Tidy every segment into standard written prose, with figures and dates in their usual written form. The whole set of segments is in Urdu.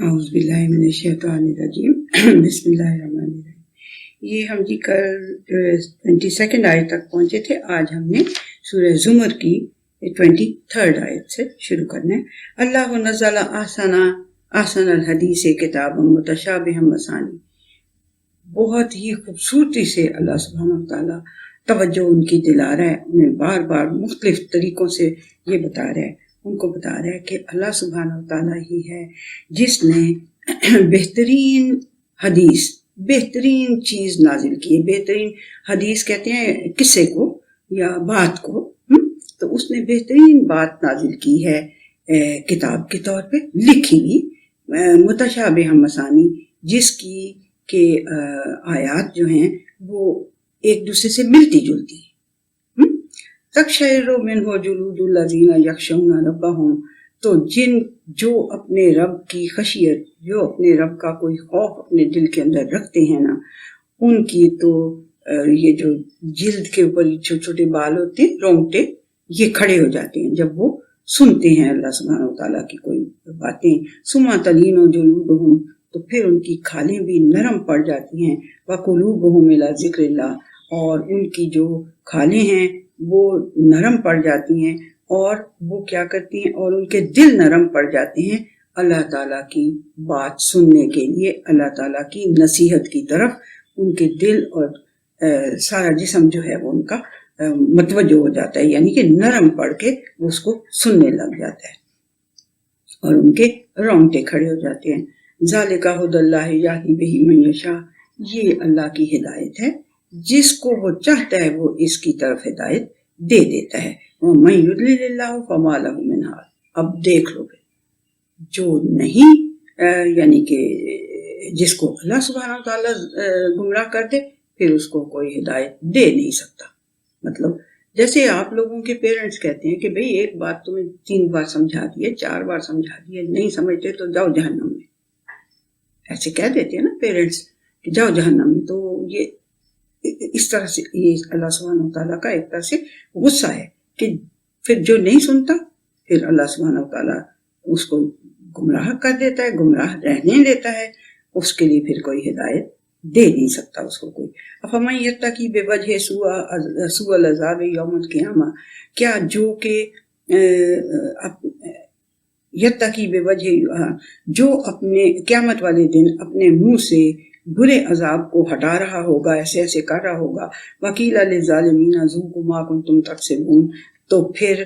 اعوذ باللہ من الشیطان الرجیم بسم اللہ الرحمن الرحیم۔ یہ ہم جی کل 22 آیت تک پہنچے تھے۔ آج ہم نے سورہ زمر کی 23 آیت سے شروع کرنا ہے۔ اللہ نزل احسن الحدیث کتاب متشابہ مثانی، بہت ہی خوبصورتی سے اللہ سبحانہ وتعالیٰ توجہ ان کی دلا رہا ہے، انہیں بار بار مختلف طریقوں سے یہ بتا رہا ہے، ان کو بتا رہا ہے کہ اللہ سبحانہ وتعالیٰ ہی ہے جس نے بہترین حدیث، بہترین چیز نازل کی ہے۔ بہترین حدیث کہتے ہیں قصے کو یا بات کو، تو اس نے بہترین بات نازل کی ہے کتاب کے طور پہ لکھی ہوئی، متشابہ مثانی، جس کی کہ آیات جو ہیں وہ ایک دوسرے سے ملتی جلتی ہیں۔ تقشعر منہ جلود الذین یخشون ربہم، تو جو اپنے رب کی خشیت، جو اپنے رب کا کوئی خوف اپنے دل کے اندر رکھتے ہیں نا، ان کی تو یہ جو جلد کے اوپر چھوٹے چھوٹے بال ہوتے ہیں، رونگٹے، یہ کھڑے ہو جاتے ہیں جب وہ سنتے ہیں اللہ سبحانہ وتعالیٰ کی کوئی باتیں۔ ثم تلین جلودہم، تو پھر ان کی کھالیں بھی نرم پڑ جاتی ہیں۔ وقلوبہم الی ذکر اللہ، اور ان کی جو کھالیں ہیں وہ نرم پڑ جاتی ہیں، اور وہ کیا کرتی ہیں، اور ان کے دل نرم پڑ جاتے ہیں اللہ تعالیٰ کی بات سننے کے لیے، اللہ تعالیٰ کی نصیحت کی طرف ان کے دل اور سارا جسم جو ہے وہ ان کا متوجہ ہو جاتا ہے، یعنی کہ نرم پڑ کے وہ اس کو سننے لگ جاتا ہے اور ان کے رونگٹے کھڑے ہو جاتے ہیں۔ ذالک ھدی اللہ یہدی بہ من یشاء، یہ اللہ کی ہدایت ہے، جس کو وہ چاہتا ہے وہ اس کی طرف ہدایت دے دیتا ہے۔ وَمَن یضلل اللہ فما لہ من ہاد، اب دیکھ لو گے جو نہیں یعنی کہ جس کو اللہ سبحانہ وتعالیٰ گمراہ کر دے، پھر اس کو کوئی ہدایت دے نہیں سکتا۔ مطلب جیسے آپ لوگوں کے پیرنٹس کہتے ہیں کہ بھئی ایک بات تمہیں 3 بار سمجھا دیے، 4 بار سمجھا دیے، نہیں سمجھتے تو جاؤ جہنم میں، ایسے کہہ دیتے ہیں نا پیرنٹس کہ جاؤ جہنم میں۔ تو یہ اس طرح سے یہ اللہ سبحانہ وتعالیٰ کا ایک طرح سے غصہ ہے کہ پھر جو نہیں سنتا، پھر اللہ سبحانہ وتعالیٰ اس کو گمراہ کر دیتا ہے، گمراہ رہنے دیتا ہے، اس کے لیے پھر کوئی ہدایت دے نہیں سکتا اس کو کوئی۔ افمن یتقی بوجہ سوء العذاب یوم القیامہ، کیا جو کہ یتقی بوجہ، جو اپنے قیامت والے دن اپنے منہ سے برے عذاب کو ہٹا رہا ہوگا، ایسے ایسے کر رہا ہوگا، وقیل للظالمین ذوقوا ما کنتم تکسبون، تو پھر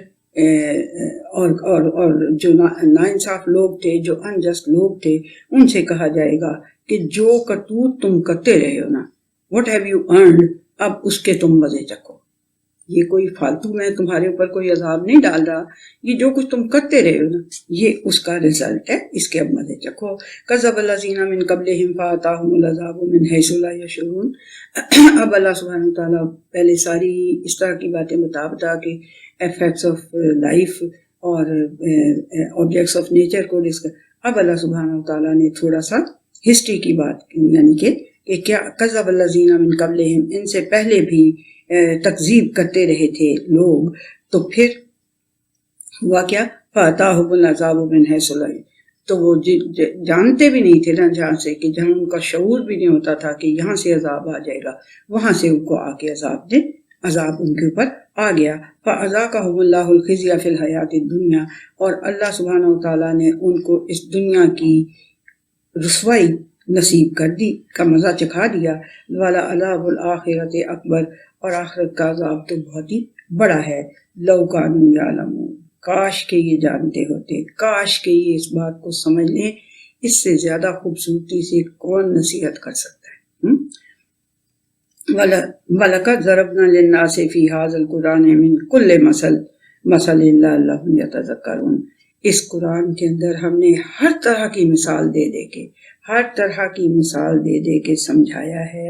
اور جو ناانصاف لوگ تھے، جو انجسٹ لوگ تھے، ان سے کہا جائے گا کہ جو کرتوت تم کرتے رہے ہو نا، واٹ ہیو یو ارنڈ، اب اس کے تم مزے چکھو۔ یہ کوئی فالتو میں تمہارے اوپر کوئی عذاب نہیں ڈال رہا، یہ جو کچھ تم کرتے رہے ہو نا، یہ اس کا رزلٹ ہے، اس کے اب مزے چکھو۔ کذب الذین من قبلہم فاتاہم العذاب من حیث لا یشعرون، اب اللہ سبحانہ وتعالیٰ پہلے ساری اس طرح کی باتیں بتا کے ایفیکٹس آف لائف اور آبجیکٹس آف نیچر کو ڈسکس، اب اللہ سبحانہ وتعالیٰ نے تھوڑا سا ہسٹری کی بات، یعنی کہ کیا کذب الذین من قبلہم، ان سے پہلے بھی تکذیب کرتے رہے تھے لوگ، تو پھر ہوا کیا، فاتاہم العذاب من حیث لا، تو وہ جانتے بھی نہیں تھے نا، جہاں سے کہ جہاں ان کا شعور بھی نہیں ہوتا تھا کہ یہاں سے عذاب آ جائے گا، وہاں سے ان کو آ کے عذاب ان کے اوپر آ گیا۔ فَأَذَاقَهُمُ اللَّهُ الْخِزْيَ فِي الْحَيَاةِ الدُّنْيَا، اور اللہ سبحانہ وتعالیٰ نے ان کو اس دنیا کی رسوائی نصیب کر دی، کا مزہ چکھا دیا۔ وَلَعَذَابُ الْآخِرَةِ أَكْبَرُ، اور آخرت کا عذاب تو بہت ہی بڑا ہے۔ لَوْ كَانُوا يَعْلَمُونَ، کاش کہ یہ جانتے ہوتے، کاش کہ یہ اس بات کو سمجھ لیں، اس سے زیادہ خوبصورتی سے کون نصیحت کر سکتا ہے۔ وَلَقَدْ ضَرَبْنَا لِلنَّاسِ فِي هَذَا الْقُرْآنِ مِنْ كُلِّ مَثَلٍ لَعَلَّهُمْ يَتَذَكَّرُونَ، اس قرآن کے اندر ہم نے ہر طرح کی مثال دے کے سمجھایا ہے،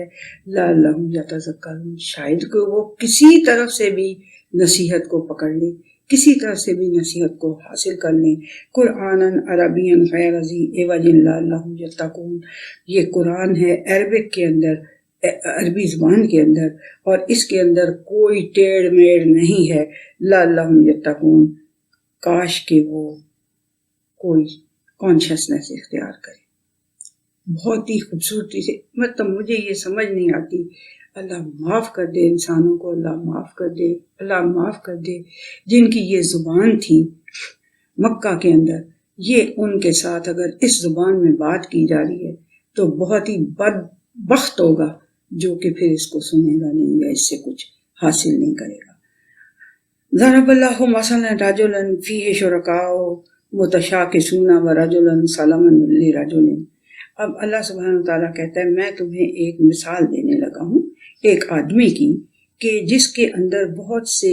لَعَلَّهُمْ يَتَذَكَّرُونَ، شاید کہ وہ کسی طرف سے بھی نصیحت کو پکڑ لیں، کسی طرف سے بھی نصیحت کو حاصل کر لیں۔ قرآناً عربیاً غیر ذی عوج لعلہم یتقون، یہ قرآن ہے عربک کے اندر، عربی زبان کے اندر، اور اس کے اندر کوئی ٹیڑھ میڑ نہیں ہے۔ لعلہم یتقون، کاش کہ وہ کوئی کانشیسنیس اختیار کریں. بہت ہی خوبصورتی سے، مطلب مجھے یہ سمجھ نہیں آتی. اللہ معاف کر دے انسانوں کو، اللہ معاف کر دے، اللہ معاف کر دے جن کی یہ زبان تھی مکہ کے اندر. یہ ان کے ساتھ اگر اس زبان میں بات کی جا رہی ہے تو بہت ہی بدبخت ہوگا جو کہ پھر اس کو سنے گا نہیں یا اس سے کچھ حاصل نہیں کرے گا. ضرب اللہ مثلا رجلا فیہ شرکاء متشاکسون ورجلا سلما لرجل. اب اللہ سبحانہ تعالیٰ کہتا ہے میں تمہیں ایک مثال دینے لگا ہوں ایک آدمی کی کہ جس کے اندر بہت سے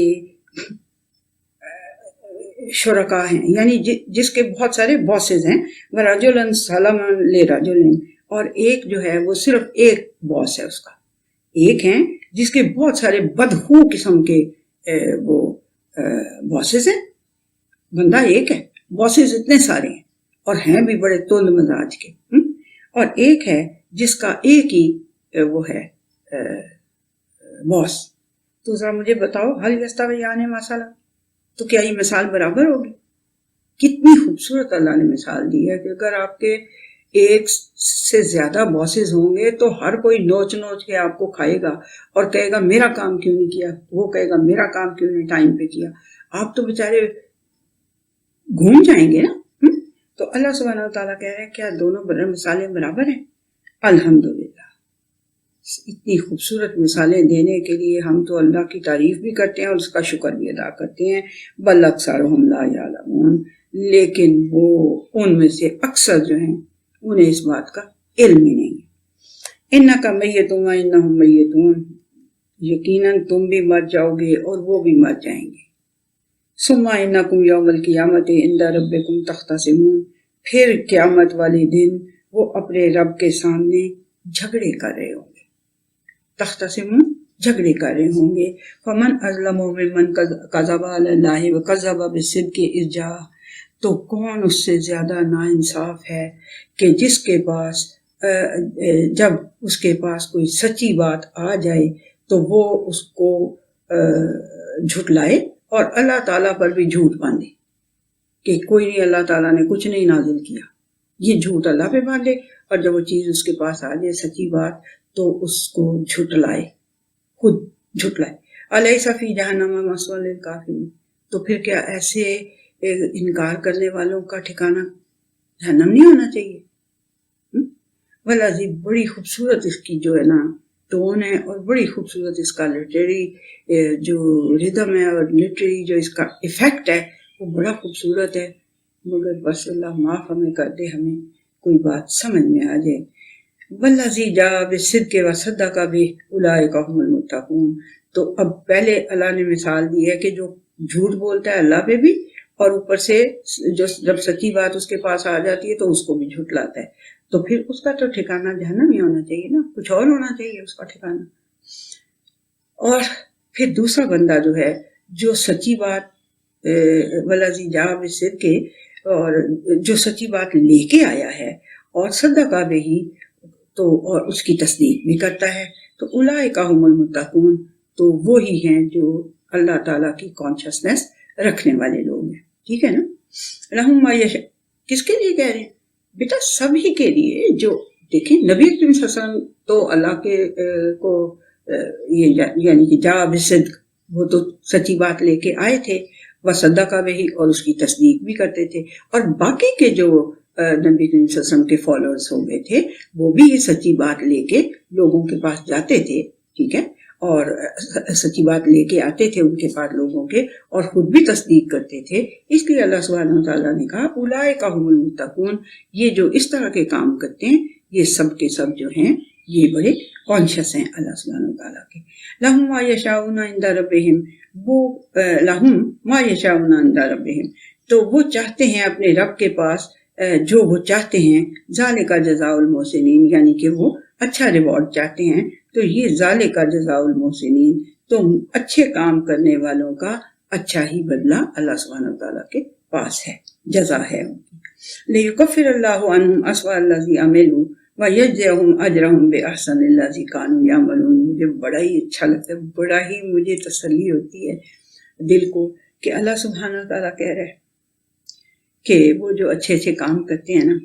شرکاء ہیں، یعنی جس کے بہت سارے باسز ہیں. ورجلا سلما لرجل، اور ایک جو ہے وہ صرف ایک باس ہے اس کا. ایک ہیں جس کے بہت سارے بدخو قسم کے وہ باسز ہیں. بندہ ایک ہے، باسز اتنے سارے ہیں اور ہیں بھی بڑے تند مزاج کے. اور ایک ہے جس کا ایک ہی وہ ہے باس. تو ذرا مجھے بتاؤ حل یستویان مثلا، تو کیا یہ مثال برابر ہوگی؟ کتنی خوبصورت اللہ نے مثال دی ہے کہ اگر آپ کے ایک سے زیادہ باسز ہوں گے تو ہر کوئی نوچ نوچ کے آپ کو کھائے گا اور کہے گا میرا کام کیوں نہیں کیا، وہ کہے گا میرا کام کیوں نہیں ٹائم پہ کیا. آپ تو بیچارے گھوم جائیں گے نا. تو اللہ سبحانہ تعالیٰ کہہ رہے ہیں کیا دونوں مثالیں برابر ہیں؟ الحمدللہ. اتنی خوبصورت مثالیں دینے کے لیے ہم تو اللہ کی تعریف بھی کرتے ہیں اور اس کا شکر بھی ادا کرتے ہیں. بل اکثرهم لا یعلمون، لیکن وہ ان میں سے اکثر جو ہیں انہیں اس بات کا علم ہی نہیں ہے. انک میت وانہم میتون، یقیناً تم بھی مر جاؤ گے اور وہ بھی مر جائیں گے. ثم انکم یوم القیامت عند ربکم تختصمون، پھر قیامت والے دن وہ اپنے رب کے سامنے جھگڑے کر رہے ہوں گے. تختصمون، جھگڑے کر رہے ہوں گے. فمن اظلم ممن کذب علی اللہ وکذب بالصدق اذ جاء، تو کون اس سے زیادہ ناانصاف ہے کہ جس کے پاس جب اس کے پاس کوئی سچی بات آ جائے تو وہ اس کو جھٹلائے اور اللہ تعالیٰ پر بھی جھوٹ باندھے کہ کوئی نہیں، اللہ تعالیٰ نے کچھ نہیں نازل کیا. یہ جھوٹ اللہ پہ باندھے اور جب وہ چیز اس کے پاس آ جائے سچی بات تو اس کو جھٹلائے، خود جھٹلائے. الیس فی جہنم مثوی للکافرین، تو پھر کیا ایسے انکار کرنے والوں کا ٹھکانہ جہنم نہیں ہونا چاہیے؟ والعظیم، بڑی خوبصورت اس کی جو ہے نا ٹون ہے اور بڑی خوبصورت اس کا لٹریری جو ردم ہے اور لٹریری جو اس کا ایفیکٹ ہے وہ بڑا خوبصورت ہے. مگر بس اللہ معاف ہمیں کر دے، ہمیں کوئی بات سمجھ میں آ جائے. والذی جاء بالصدق وصدق بہ اولئک هم المتقون. تو اب پہلے اللہ نے مثال دی ہے کہ جو جھوٹ بولتا ہے اللہ پہ بھی اور اوپر سے جو جب سچی بات اس کے پاس آ جاتی ہے تو اس کو بھی جھٹلاتا ہے، تو پھر اس کا تو ٹھکانہ جہنم ہی ہونا چاہیے نا، کچھ اور ہونا چاہیے اس کا ٹھکانہ. اور پھر دوسرا بندہ جو ہے جو سچی بات والذی جاء بالصدق، اور جو سچی بات لے کے آیا ہے اور صدق بہ، تو اور اس کی تصدیق بھی کرتا ہے، تو اولئک هم المتقون، تو وہی ہیں جو اللہ تعالیٰ کی کانشیسنیس رکھنے والے لوگ ہیں. ٹھیک ہے نا. لہم ما یشاء، کس کے لیے کہہ رہے ہیں بیٹا؟ سبھی کے لیے. جو دیکھیں نبی کریم صلی اللہ علیہ وسلم تو اللہ کے کو یہ یعنی کہ جا بالصدق، وہ تو سچی بات لے کے آئے تھے، وصدق بہ، اور اس کی تصدیق بھی کرتے تھے. اور باقی کے جو نبی کریم صلی اللہ علیہ وسلم کے فالوورز ہو گئے تھے وہ بھی یہ سچی بات لے کے لوگوں کے پاس جاتے تھے. ٹھیک ہے، اور سچی بات لے کے آتے تھے ان کے پاس لوگوں کے، اور خود بھی تصدیق کرتے تھے. اس لیے اللہ سبحانہ وتعالیٰ نے کہا اولئک هم المتقون، یہ جو اس طرح کے کام کرتے ہیں یہ سب کے سب جو ہیں یہ بڑے کانشیس ہیں اللہ سبحانہ وتعالیٰ کے. لہم ما یشاؤون عند ربہم، وہ لہم ما یشاؤون عند ربہم، تو وہ چاہتے ہیں اپنے رب کے پاس جو وہ چاہتے ہیں. ذالک جزاء المحسنین، یعنی کہ وہ اچھا ریوارڈ چاہتے ہیں. تو یہ ذالک جزاء المحسنین، تو اچھے کام کرنے والوں کا اچھا ہی بدلہ اللہ سبحانہ وتعالیٰ کے پاس ہے، جزا ہے ان کی. لیکفر اللہ عنہم اسوأ الذی عملوا ویجزیہم اجرہم باحسن الذی کانوا یعملون. مجھے بڑا ہی اچھا لگتا ہے، بڑا ہی مجھے تسلی ہوتی ہے دل کو کہ اللہ سبحانہ وتعالیٰ کہہ رہے ہیں کہ وہ جو اچھے اچھے کام کرتے ہیں نا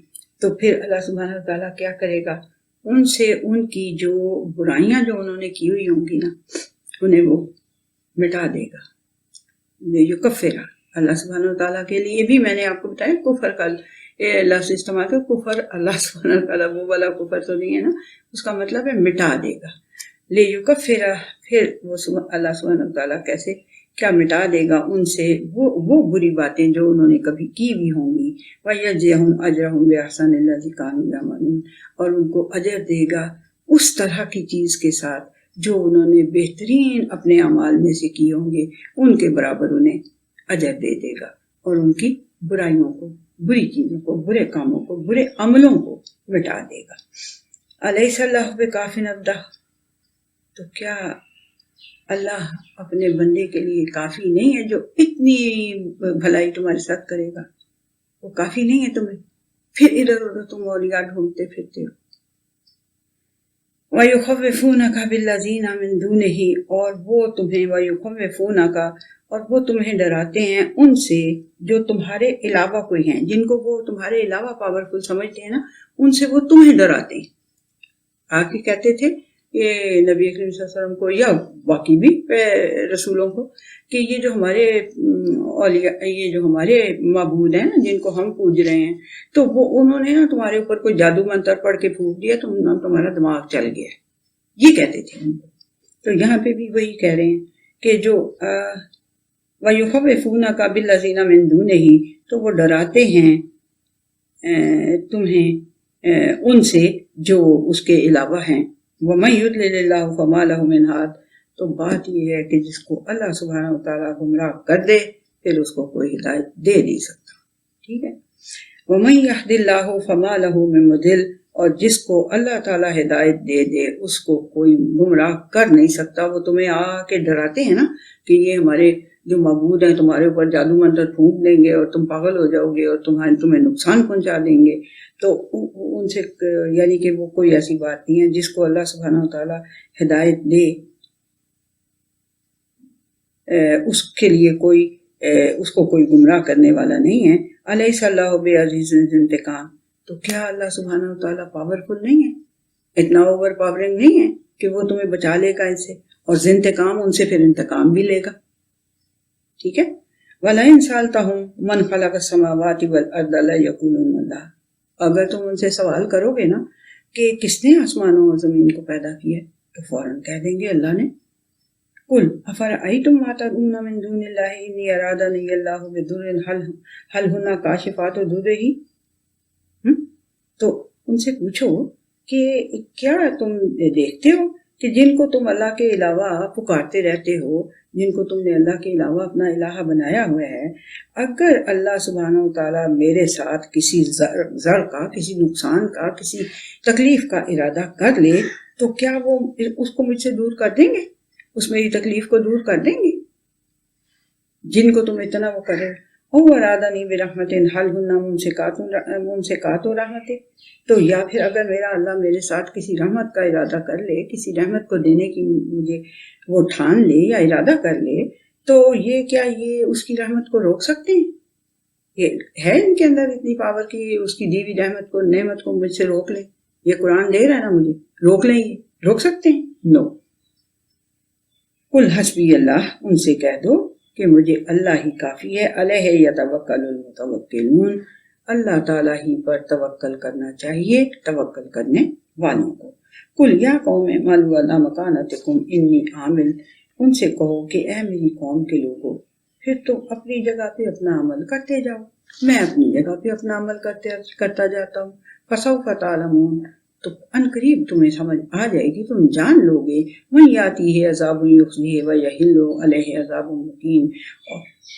تو پھر اللہ سبحانہ و تعالیٰ کیا کرے گا، ان سے ان کی جو برائیاں جو انہوں نے کی ہوئی ہوں گی نا انہیں وہ مٹا دے گا. یکفر، اللہ سبحانہ و تعالیٰ کے لیے بھی میں نے آپ کو بتایا کفر کا لفظ استعمال کر. کفر اللہ سبحانہ و تعالیٰ وہ والا کفر تو نہیں ہے نا، اس کا مطلب ہے مٹا دے گا. لیکفر، پھر وہ اللہ سبحانہ و تعالیٰ کیسے کیا مٹا دے گا ان سے وہ بری باتیں جو انہوں نے کبھی کی بھی ہوں گی. وَيَجْزِيَهُمْ أَجْرَهُمْ بِأَحْسَنِ الَّذِي كَانُوا يَعْمَلُونَ، اور ان کو اجر دے گا اس طرح کی چیز کے ساتھ جو انہوں نے بہترین اپنے اعمال میں سے کیے ہوں گے، ان کے برابر انہیں اجر دے دے گا، اور ان کی برائیوں کو، بری چیزوں کو، برے کاموں کو، برے عملوں کو مٹا دے گا. أَلَيْسَ اللَّهُ بِكَافٍ عَبْدَهُ، تو کیا اللہ اپنے بندے کے لیے کافی نہیں ہے جو اتنی بھلائی تمہارے ساتھ کرے گا؟ وہ کافی نہیں ہے تمہیں؟ پھر ادھر ادھر تم اولیاء ڈھونڈتے پھرتے ہو. وَيُخَوِّفُونَكَ بِالَّذِينَ مِن دُونِهِ، اور وہ تمہیں وَيُخَوِّفُونَكَ، اور وہ تمہیں ڈراتے ہیں ان سے جو تمہارے علاوہ کوئی ہیں، جن کو وہ تمہارے علاوہ پاورفل سمجھتے ہیں نا، ان سے وہ تمہیں ڈراتے ہیں. آگے کہتے تھے یہ نبی کریم صلی اللہ علیہ وسلم کو یا باقی بھی رسولوں کو کہ یہ جو ہمارے اولیاء، یہ جو ہمارے معبود ہیں نا جن کو ہم پوج رہے ہیں، تو وہ انہوں نے نا تمہارے اوپر کوئی جادو منتر پڑھ کے پھونک دیا تو تمہارا دماغ چل گیا، یہ کہتے تھے ان کو. تو یہاں پہ بھی وہی کہہ رہے ہیں کہ جو وَيُخَوِّفُونَكَ بِالَّذِينَ مِن دُونِهِ، تو وہ ڈراتے ہیں تمہیں ان سے جو اس کے علاوہ ہیں. وَمَن يُضْلِلِ اللَّهُ فَمَا لَهُ مِنْ هَادٍ، تو بات یہ ہے کہ جس کو اللہ سبحانہ و تعالیٰ گمراہ کر دے پھر اس کو کوئی ہدایت دے نہیں سکتا. ٹھیک ہے. وَمَن يَهْدِ اللَّهُ فَمَا لَهُ مِن مُضِلٍ، اور جس کو اللہ تعالیٰ ہدایت دے دے اس کو کوئی گمراہ کر نہیں سکتا. وہ تمہیں آ کے ڈراتے ہیں نا کہ یہ ہمارے جو معبود ہیں تمہارے اوپر جادو منتر پھونک دیں گے اور تم پاگل ہو جاؤ گے اور تمہیں نقصان پہنچا دیں گے، تو ان سے یعنی کہ وہ کوئی ایسی بات نہیں ہے. جس کو اللہ سبحانہ و تعالیٰ ہدایت دے اس کے لیے اس کو کوئی گمراہ کرنے والا نہیں ہے. الیس اللہ بعزیز ذی انتقام، تو کیا اللہ سبحانہ و تعالیٰ پاورفل نہیں ہے، اتنا اوور پاورنگ نہیں ہے کہ وہ تمہیں بچا لے گا ان سے، اور ذی انتقام، ان سے پھر انتقام بھی لے گا. ٹھیک ہے. وَلَئِن سَأَلْتَهُم مَنْ خَلَقَ السَّمَاوَاتِ وَالْأَرْضَ لَيَقُولُنَّ اللَّهُ، اگر تم ان سے سوال کرو گے نا کہ کس نے آسمانوں اور زمین کو پیدا کیا تو فوراً کہہ دیں گے اللہ نے. قُلْ أَفَرَأَيْتُم مَّا تَدْعُونَ مِن دُونِ اللَّهِ إِنْ أَرَادَنِيَ اللَّهُ بِضُرٍّ هَلْ هُنَّ كَاشِفَاتُ ضُرِّهِ، تو ان سے پوچھو کہ کیا تم دیکھتے ہو کہ جن کو تم اللہ کے علاوہ پکارتے رہتے ہو، جن کو تم نے اللہ کے علاوہ اپنا الہ بنایا ہوا ہے، اگر اللہ سبحانہ و تعالیٰ میرے ساتھ کسی ضرر کا، کسی نقصان کا، کسی تکلیف کا ارادہ کر لے تو کیا وہ اس کو مجھ سے دور کر دیں گے، اس میری تکلیف کو دور کر دیں گے جن کو تم اتنا وہ کرے. او ارادنی برحمت حل ہن ممسکات رحمت، تو یا پھر اگر میرا اللہ میرے ساتھ کسی رحمت کا ارادہ کر لے، کسی رحمت کو دینے کی مجھے وہ ٹھان لے یا ارادہ کر لے، تو یہ کیا یہ اس کی رحمت کو روک سکتے ہیں؟ یہ ہے ان کے اندر اتنی پاور کی اس کی دی ہوئی رحمت کو، نعمت کو مجھ سے روک لیں؟ یہ قرآن دے رہا ہے نا مجھے، روک لیں؟ یہ روک سکتے ہیں؟ نو. قل حسبی اللہ، ان سے کہہ دو کہ مجھے اللہ ہی کافی ہے. علیہ یتوکل المتوکلون، اللہ تعالیٰ ہی پر توکل کرنا چاہیے توکل کرنے والوں کو. قل یا قوم اعملوا علی مکانتکم انی عامل، ان سے کہو کہ اے میری قوم کے لوگوں پھر تم اپنی جگہ پہ اپنا عمل کرتے جاؤ، میں اپنی جگہ پہ اپنا عمل کرتا جاتا ہوں. فسوف تعلمون، تو عنقریب تمہیں سمجھ آ جائے گی، تم جان لو گے. من یاتی ہے عذاب یخزیہ ویحل علیہ عذاب مقیم،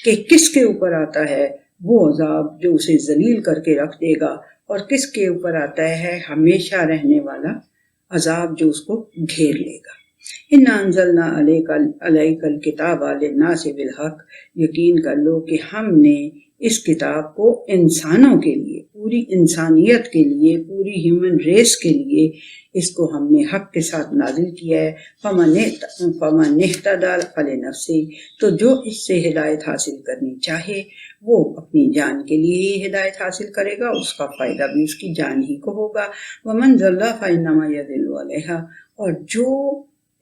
کہ کس کے اوپر آتا ہے وہ عذاب جو اسے ذلیل کر کے رکھ دے گا، اور کس کے اوپر آتا ہے ہمیشہ رہنے والا عذاب جو اس کو گھیر لے گا. انا انزلنا علیک الکتاب للناس بالحق، یقین کر لو کہ ہم نے اس کتاب کو انسانوں کے لیے، پوری انسانیت کے لیے، پوری ہیومن ریس کے لیے اس کو ہم نے حق کے ساتھ نازل کیا ہے۔ فمن اہتدی فلنفسہ، تو جو اس سے ہدایت حاصل کرنی چاہے وہ اپنی جان کے لیے ہی ہدایت حاصل کرے گا، اس کا فائدہ بھی اس کی جان ہی کو ہوگا۔ ومن ضل فانما یضل علیہا، اور جو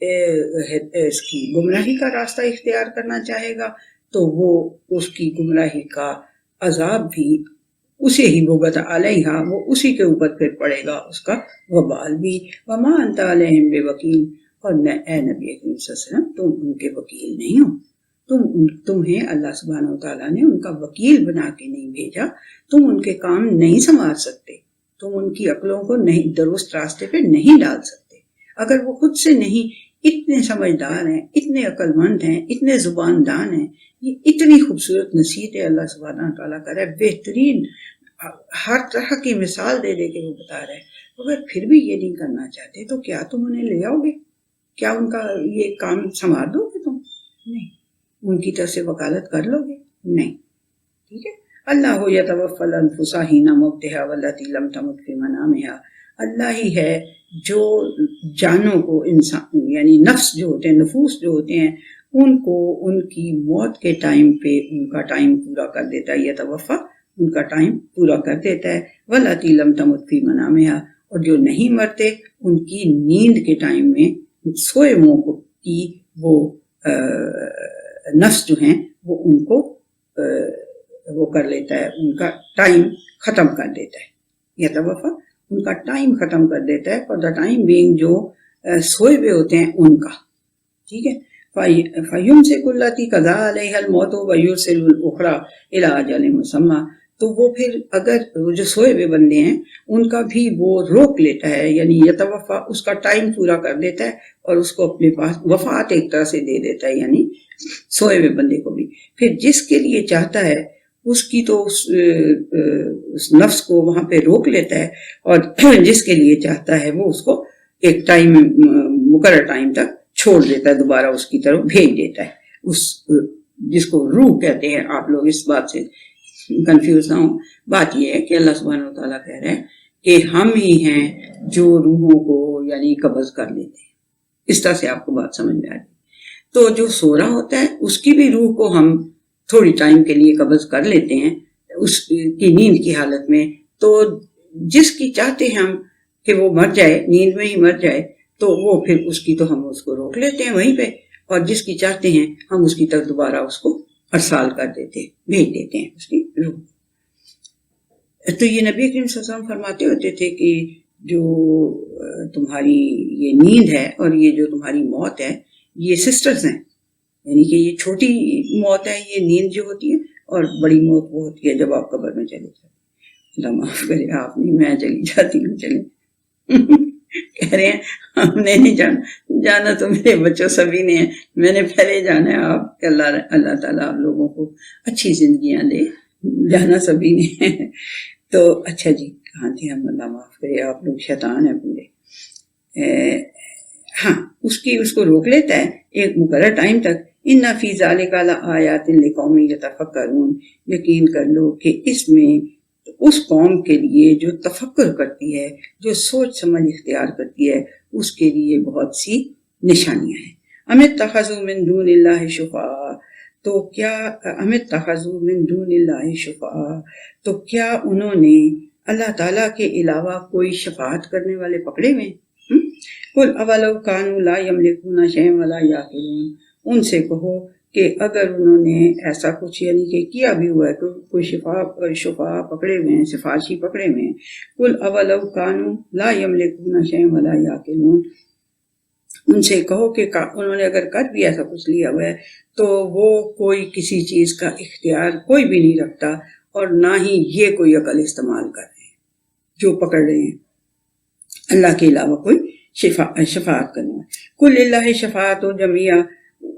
اس کی گمراہی کا راستہ اختیار کرنا چاہے گا تو وہ اس کی گمراہی کا عذاب بھی اسے ہی بھگت علیہا، وہ اسی کے اوپر پھر پڑے گا، اس کا وبال بھی۔ وما انت علیہم بوکیل، اور اے نبی کریم صلی اللہ علیہ وسلم تم ان کے وکیل نہیں ہو، تمہیں اللہ سبحانہ وتعالیٰ نے ان کا وکیل بنا کے نہیں بھیجا، تم ان کے کام نہیں سنوار سکتے، تم ان کی عقلوں کو نہیں درست راستے پہ نہیں ڈال سکتے۔ اگر وہ خود سے نہیں اتنے سمجھدار ہیں، اتنے عقل مند ہیں، اتنے زبان دان ہیں، یہ اتنی خوبصورت نصیحتیں اللہ سبحانہ تعالیٰ کر رہا ہے، بہترین ہر طرح کی مثال دے دے کے وہ بتا رہے ہیں، اگر پھر بھی یہ نہیں کرنا چاہتے تو کیا تم انہیں لے آؤ گے؟ کیا ان کا یہ کام سنوار دو گے تم؟ نہیں۔ ان کی طرف سے وکالت کر لو گے؟ نہیں۔ ٹھیک ہے، اللہ یتوفی الانفس حین موتہا واللتی لم تمت فی منامہا، اللہ ہی ہے جو جانوں کو، انسان یعنی نفس جو ہوتے ہیں، نفوس جو ہوتے ہیں، ان کو ان کی موت کے ٹائم پہ ان کا ٹائم پورا کر دیتا ہے، یتوفی ان کا ٹائم پورا کر دیتا ہے، واللتی لم تمت فی منامہا، اور جو نہیں مرتے ان کی نیند کے ٹائم میں سوئے منہ کی وہ نفس جو ہیں وہ ان کو وہ کر لیتا ہے، ان کا ٹائم ختم کر دیتا ہے، یتوفی ان کا ٹائم ختم کر دیتا ہے، فار دا ٹائم بینگ جو سوئے ہوئے ہوتے ہیں ان کا۔ ٹھیک ہے، فَيُمْسِكُ الَّتِي قَضَىٰ عَلَيْهَا الْمَوْتَ وَيُرْسِلُ الْأُخْرَىٰ إِلَىٰ أَجَلٍ مُّسَمًّى، تو وہ پھر اگر جو سوئے ہوئے بندے ہیں ان کا بھی وہ روک لیتا ہے، یعنی یتوفی اس کا ٹائم پورا کر دیتا ہے اور اس کو اپنے پاس وفات ایک طرح سے دے دیتا ہے، یعنی سوئے ہوئے بندے کو بھی۔ پھر جس کے لیے چاہتا ہے اس کی تو اس نفس کو وہاں پہ روک لیتا ہے، اور جس کے لیے چاہتا ہے وہ اس کو ایک ٹائم مقرر ٹائم تک چھوڑ دیتا ہے، دوبارہ اس کی طرف بھیج دیتا ہے، اس جس کو روح کہتے ہیں۔ آپ لوگ اس بات سے کنفیوز نہ ہوں، بات یہ ہے کہ اللہ سبحانہ وتعالیٰ کہہ رہے ہیں کہ ہم ہی ہیں جو روحوں کو یعنی قبض کر لیتے ہیں۔ اس طرح سے آپ کو بات سمجھ میں آ گئی۔ تو جو سو رہا ہوتا ہے اس کی بھی روح کو ہم تھوڑی ٹائم کے لیے قبض کر لیتے ہیں اس کی نیند کی حالت میں، تو جس کی چاہتے ہیں ہم کہ وہ مر جائے، نیند میں ہی مر جائے، تو وہ پھر اس کی تو ہم اس کو روک لیتے ہیں وہیں پہ، اور جس کی چاہتے ہیں ہم اس کی طرف دوبارہ اس کو ارسال کر دیتے ہیں، بھیج دیتے ہیں اس کی روح۔ تو یہ نبی کریم صلی اللہ علیہ وسلم فرماتے ہوتے تھے کہ جو تمہاری یہ نیند ہے اور یہ جو تمہاری موت ہے یہ سسٹرز ہیں، یعنی کہ یہ چھوٹی موت ہے یہ نیند جو ہوتی ہے، اور بڑی موت وہ ہوتی ہے جب آپ قبر میں چلے جاتے ہیں۔ اللہ معاف کرے، آپ نہیں، میں چلی جاتی ہوں، چلے کہہ رہے ہیں ہم نے نہیں جانا تو میرے بچوں سبھی نے، میں نے پہلے جانا ہے۔ آپ اللہ تعالیٰ آپ لوگوں کو اچھی زندگیاں دے، جانا سبھی نے۔ تو اچھا جی، کہاں تھے ہم؟ اللہ معاف کرے، آپ لوگ شیطان ہیں پورے۔ ہاں، اس کو روک لیتا ہے ایک مقرر ٹائم تک۔ ان فی ذالک لآیات لقوم یتفکرون، یقین کر لو کہ اس میں اس قوم کے لیے جو تفکر کرتی ہے، جو سوچ سمجھ اختیار کرتی ہے، اس کے لیے بہت سی نشانیاں ہیں۔ ام اتخذوا من دون اللہ شفعاء، تو کیا ام اتخذوا من دون اللہ شفعاء، تو کیا انہوں نے اللہ تعالیٰ کے علاوہ کوئی شفاعت کرنے والے پکڑے ہوئے؟ قل اولو کانوا لا یملکون شیئا ولا یعقلون، ان سے کہو کہ اگر انہوں نے ایسا کچھ یعنی کہ کیا بھی ہوا ہے، کوئی شفاء پکڑے ہوئے ہیں، سفارشی پکڑے ہوئے ہیں، قل اولو کانوا لا یملکون شیئا ولا یعقلون، ان سے کہو کہ انہوں نے اگر کر بھی ایسا کچھ لیا ہوا ہے تو وہ کوئی کسی چیز کا اختیار کوئی بھی نہیں رکھتا، اور نہ ہی یہ کوئی عقل استعمال کر رہے ہیں جو پکڑ رہے ہیں اللہ کے علاوہ کوئی شفاعت کرنے والا۔ کل للہ شفاعت و جمیعہ،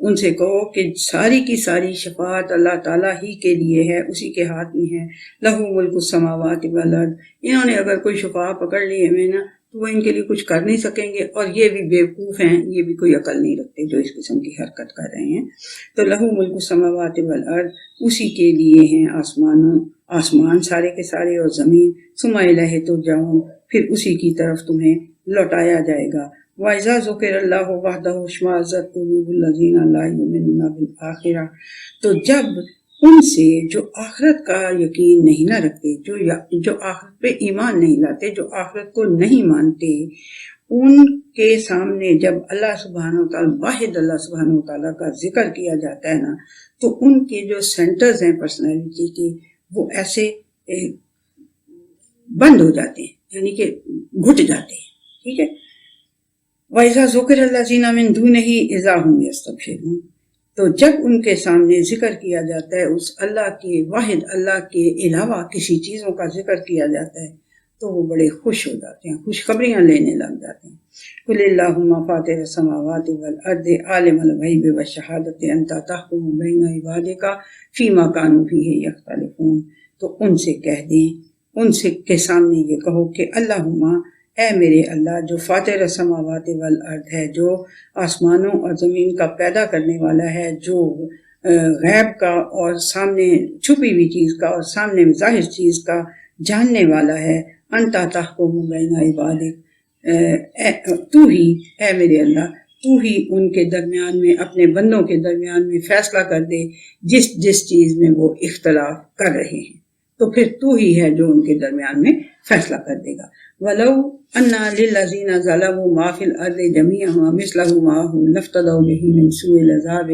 ان سے کہو کہ ساری کی ساری شفاعت اللہ تعالیٰ ہی کے لیے ہے، اسی کے ہاتھ میں ہے۔ لہو ملک السماوات والارض، انہوں نے اگر کوئی شفاعت پکڑ لی ہے نا تو وہ ان کے لیے کچھ کر نہیں سکیں گے، اور یہ بھی بیوقوف ہیں، یہ بھی کوئی عقل نہیں رکھتے جو اس قسم کی حرکت کر رہے ہیں۔ تو لہو ملک السماوات والارض، اسی کے لیے ہیں آسمان سارے کے سارے اور زمین، ثم الیہ ترجعون، پھر اسی کی طرف تمہیں لوٹایا جائے گا۔ وَإِذَا ذُكِرَ اللَّهُ وَحْدَهُ اشْمَأَزَّتْ قُلُوبُ الَّذِينَ لَا يُؤْمِنُونَ بِالْآخِرَةِ، تو جب ان سے جو آخرت کا یقین نہیں نہ رکھتے، جو آخرت پہ ایمان نہیں لاتے، جو آخرت کو نہیں مانتے، ان کے سامنے جب اللہ سبحانہ وتعالی، واحد اللہ سبحانہ وتعالی کا ذکر کیا جاتا ہے نا، تو ان کے جو سینٹرز ہیں پرسنالٹی کے، وہ ایسے بند ہو جاتے ہیں، یعنی کہ گھٹ جاتے ہیں، ٹھیک ہے۔ وَإِذَا ذُكِرَ الَّذِينَ مِن دُونِهِ إِذَا هُمْ يَسْتَبْشِرُونَ، تو جب ان کے سامنے ذکر کیا جاتا ہے، اس اللہ کے، واحد اللہ کے علاوہ کسی چیزوں کا ذکر کیا جاتا ہے، تو وہ بڑے خوش ہو جاتے ہیں، خوشخبریاں لینے لگ جاتے ہیں۔ قُلِ اللَّهُمَّ فَاطِرَ السَّمَاوَاتِ وَالْأَرْضِ عَالِمَ الْغَيْبِ وَالشَّهَادَةِ أَنْتَ تَحْكُمُ بَيْنَ عِبَادِكَ فِيمَا كَانُوا فِيهِ يَخْتَلِفُونَ، تو ان سے کہہ دیں، ان سے کے سامنے یہ کہو کہ اللہم، اے میرے اللہ جو فاطر السماوات والارض ہے، جو آسمانوں اور زمین کا پیدا کرنے والا ہے، جو غیب کا اور سامنے چھپی ہوئی چیز کا اور سامنے ظاہر چیز کا جاننے والا ہے، انتا تحکم بین عبادک، تو ہی، اے میرے اللہ تو ہی ان کے درمیان میں، اپنے بندوں کے درمیان میں فیصلہ کر دے جس چیز میں وہ اختلاف کر رہے ہیں، تو پھر تو ہی ہے جو ان کے درمیان میں فیصلہ کر دے گا۔ وَلَوْ أَنَّ لِلَّذِينَ ظَلَمُوا مَا فِي الْأَرْضِ جَمِيعًا وَمِثْلَهُ مَعَهُ لَافْتَدَوْا بِهِ مِنْ سُوءِ الْعَذَابِ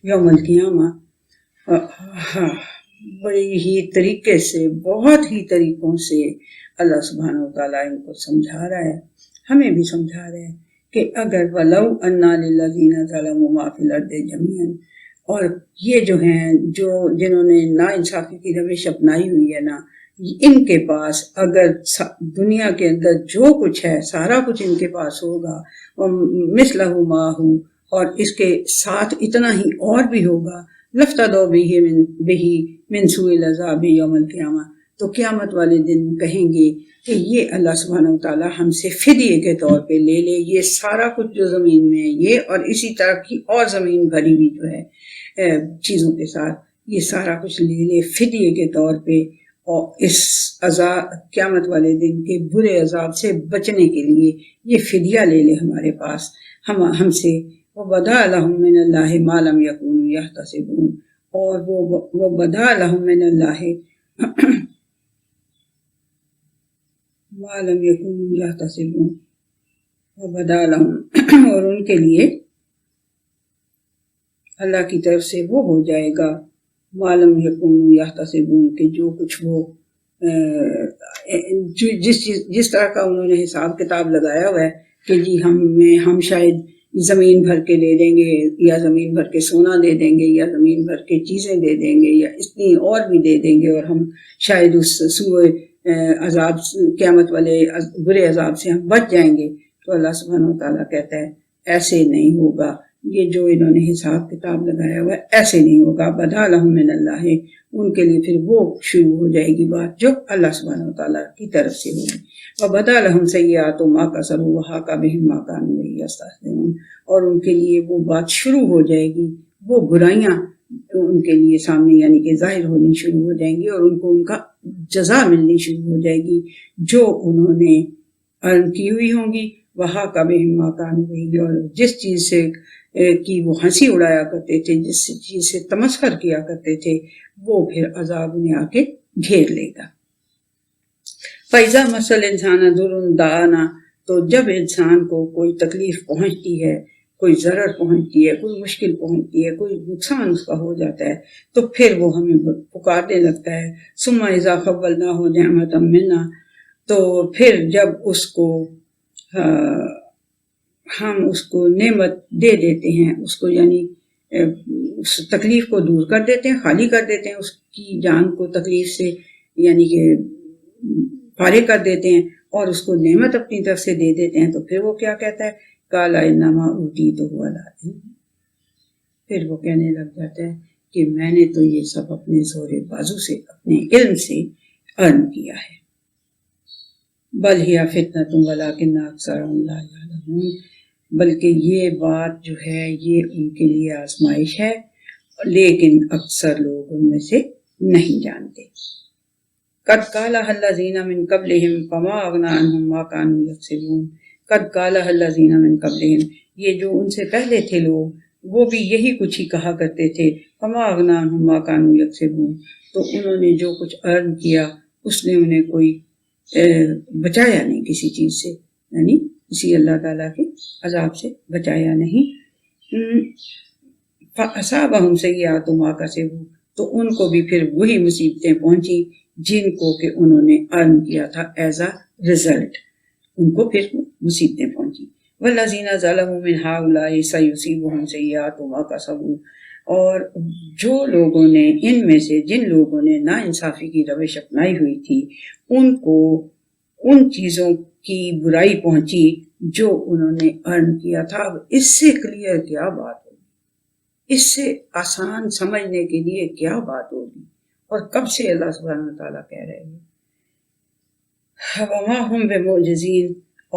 يَوْمَ الْقِيَامَةِ، بڑی ہی طریقے سے، بہت ہی طریقوں سے اللہ سبحانہ وتعالیٰ ان کو سمجھا رہا ہے، ہمیں بھی سمجھا رہا ہے کہ اگر وَلَوْ أَنَّ لِلَّذِينَ ظَلَمُوا مَا فِي الْأَرْضِ جَمِيعًا، اور یہ جو ہیں جنہوں نے ناانصافی کی روش اپنائی ہوئی ہے نا، ان کے پاس اگر دنیا کے اندر جو کچھ ہے سارا کچھ ان کے پاس ہوگا، مثلہ معہ، اور اس کے ساتھ اتنا ہی اور بھی ہوگا، لفتدوا بہ من سوء العذاب یوم القیامہ، تو قیامت والے دن کہیں گے کہ یہ اللہ سبحانہ وتعالیٰ ہم سے فدیے کے طور پہ لے لے، یہ سارا کچھ جو زمین میں ہے، یہ اور اسی طرح کی اور زمین بھری ہوئی جو ہے چیزوں کے ساتھ، یہ سارا کچھ لے لے فدیے کے طور پہ، اور اس عذاب قیامت والے دن کے برے عذاب سے بچنے کے لیے یہ فدیہ لے لے ہمارے پاس، ہم سے۔ وَبَدَا لَهُم مِّنَ اللَّهِ مَا لَمْ يَكُونُوا يَحْتَسِبُونَ، اور وہ بدا لَهُم مِّنَ اللَّهِ مَا لَمْ يَكُونُوا يَحْتَسِبُونَ، وَبَدَا لَهُم، اور ان کے لیے اللہ کی طرف سے وہ ہو جائے گا، معلوم یکون یحتسبون، کہ جو کچھ وہ جس طرح کا انہوں نے حساب کتاب لگایا ہوا ہے کہ جی ہم شاید زمین بھر کے لے دیں گے، یا زمین بھر کے سونا دے دیں گے، یا زمین بھر کے چیزیں دے دیں گے، یا اتنی اور بھی دے دیں گے، اور ہم شاید اس سوء عذاب، قیامت والے برے عذاب سے ہم بچ جائیں گے، تو اللہ سبحانہ وتعالیٰ کہتا ہے ایسے نہیں ہوگا، یہ جو انہوں نے حساب کتاب لگایا ہوا ہے ایسے نہیں ہوگا۔ بدا لہم من اللہ، ان کے لیے پھر وہ شروع ہو جائے گی بات جو اللہ سبحانہ وتعالیٰ کی طرف سے ہوگی۔ وبدا لہم سیئات ما کسبوا وحاق بہم ما کانوا بہ یستہزئون، اور ان کے لیے وہ بات شروع ہو جائے گی، وہ برائیاں ان کے لیے سامنے یعنی کہ ظاہر ہونی شروع ہو جائیں گی، اور ان کو ان کا جزا ملنی شروع ہو جائے گی جو انہوں نے ارن کی ہوئی ہوں گی۔ وحاق بہم ما کانوا بہ، اور جس چیز سے کی وہ ہنسی اڑایا کرتے تھے، جس چیز سے تمسخر کیا کرتے تھے، وہ پھر عذاب انہیں آ کے گھیر لے گا۔ فَإِذَا مَسَّ الْإِنسَانَ ضُرٌّ دَعَانَا، تو جب انسان کو کوئی تکلیف پہنچتی ہے، کوئی ضرر پہنچتی ہے، کوئی مشکل پہنچتی ہے، کوئی نقصان اس کا ہو جاتا ہے، تو پھر وہ ہمیں پکارنے لگتا ہے۔ ثُمَّ إِذَا خَوَّلْنَاهُ نِعْمَةً مِنَّا، تو پھر جب اس کو ہم اس کو نعمت دے دیتے ہیں، اس کو یعنی اس تکلیف کو دور کر دیتے ہیں، خالی کر دیتے ہیں، اس کی جان کو تکلیف سے یعنی کہ فارغ کر دیتے ہیں، اور اس کو نعمت اپنی طرف سے دے دیتے ہیں، تو پھر وہ کیا کہتا ہے؟ قَالَ إِنَّمَا أُوتِيتُهُ عَلَىٰ عِلْمٍ، پھر وہ کہنے لگ جاتا ہے کہ میں نے تو یہ سب اپنے زور بازو سے، اپنے علم سے ارن کیا ہے۔ بل ہی فتنۃ ولکن اکثرهم لا یعلمون، بلکہ یہ بات جو ہے یہ ان کے لیے آزمائش ہے، لیکن اکثر لوگ ان میں سے نہیں جانتے۔ قد قالها الذین من قبلہم فما اغنی عنہم ما کانوا یکسبون، قد قالها الذین من قبلہم، یہ جو ان سے پہلے تھے لوگ وہ بھی یہی کچھ ہی کہا کرتے تھے، فما اغنی عنہم ما کانوا یکسبون، تو انہوں نے جو کچھ ارن کیا اس نے انہیں کوئی بچایا نہیں کسی چیز سے، یعنی کسی اللہ تعالیٰ کے عذاب سے بچایا نہیں۔ فَأَصَابَهُمْ سَیِّئَاتُ مَا کَسَبُوا، تو ان کو بھی پھر وہی مصیبتیں پہنچی جن کو کہ انہوں نے ارن کیا تھا ایز اے رزلٹ، ان کو پھر مصیبتیں پہنچی۔ وَالَّذِينَ ظَلَمُوا مِنْ هَٰؤُلَاءِ سَيُصِيبُهُمْ سَیِّئَاتُ مَا کَسَبُوا، اور جو لوگوں نے ان میں سے جن لوگوں نے ناانصافی کی روش اپنائی ہوئی تھی ان کو ان چیزوں کی برائی پہنچی جو انہوں نے ارن کیا تھا۔ اب اس سے کلیئر کیا بات ہوگی، اس سے آسان سمجھنے کے لیے کیا بات ہوگی، اور کب سے اللہ سبحانہ وتعالیٰ کہہ رہے ہیں وَمَا هُمْ بِمُعْجِزِينَ،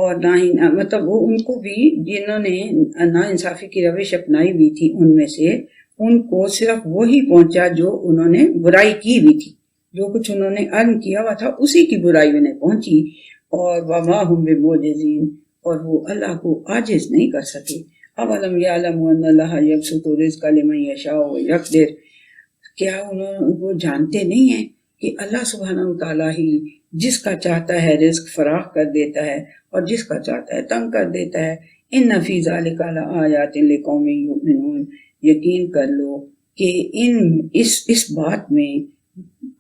اور نہ ہی مطلب وہ ان کو بھی جنہوں نے ناانصافی کی روش اپنائی ہوئی تھی ان میں سے ان کو صرف وہی پہنچا جو انہوں نے برائی کی ہوئی تھی، جو کچھ انہوں نے ارن کیا ہوا تھا اسی کی برائی انہیں پہنچی، اور وَمَا هُمْ بِمُعْجِزِينَ، اور وہ اللہ کو عاجز نہیں کر سکے۔ اَوَلَمْ يَعْلَمُوا أَنَّ اللَّهَ يَبْسُطُ الرِّزْقَ لِمَن يَشَاءُ وَيَقْدِرُ، کیا وہ جانتے نہیں ہیں کہ اللہ سبحانہ وتعالیٰ ہی جس کا چاہتا ہے رزق فراخ کر دیتا ہے اور جس کا چاہتا ہے تنگ کر دیتا ہے۔ إِنَّ فِي ذَلِكَ لَآيَاتٍ لِقَوْمٍ يُؤْمِنُونَ، یقین کر لو کہ اس بات میں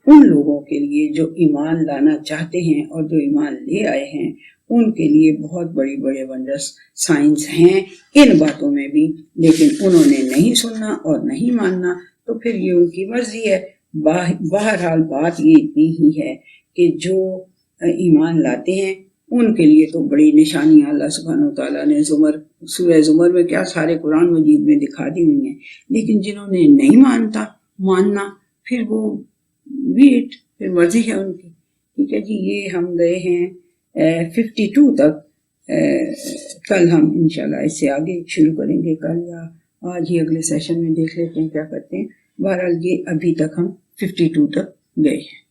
ان لوگوں کے لیے جو ایمان لانا چاہتے ہیں اور جو ایمان لے آئے ہیں ان کے لیے بہت بڑی بڑے ونڈرس سائنس ہیں ان باتوں میں بھی، لیکن انہوں نے نہیں سننا اور نہیں ماننا، تو پھر یہ ان کی مرضی ہے۔ بہرحال بات یہ اتنی ہی ہے کہ جو ایمان لاتے ہیں ان کے لیے تو بڑی نشانیاں اللہ سبحانہ وتعالیٰ نے سورہ زمر میں کیا سارے قرآن مجید میں دکھا دی ہوئی ہیں، لیکن جنہوں نے نہیں ماننا پھر وہ ویٹ، پھر مرضی ہے ان کی۔ ٹھیک ہے جی، یہ ہم گئے ہیں 52 تک، کل ہم انشاءاللہ اس سے آگے شروع کریں گے، کل یا آج ہی اگلے سیشن میں دیکھ لیتے ہیں کیا کرتے ہیں۔ بہرحال یہ ابھی تک ہم 52 تک گئے ہیں۔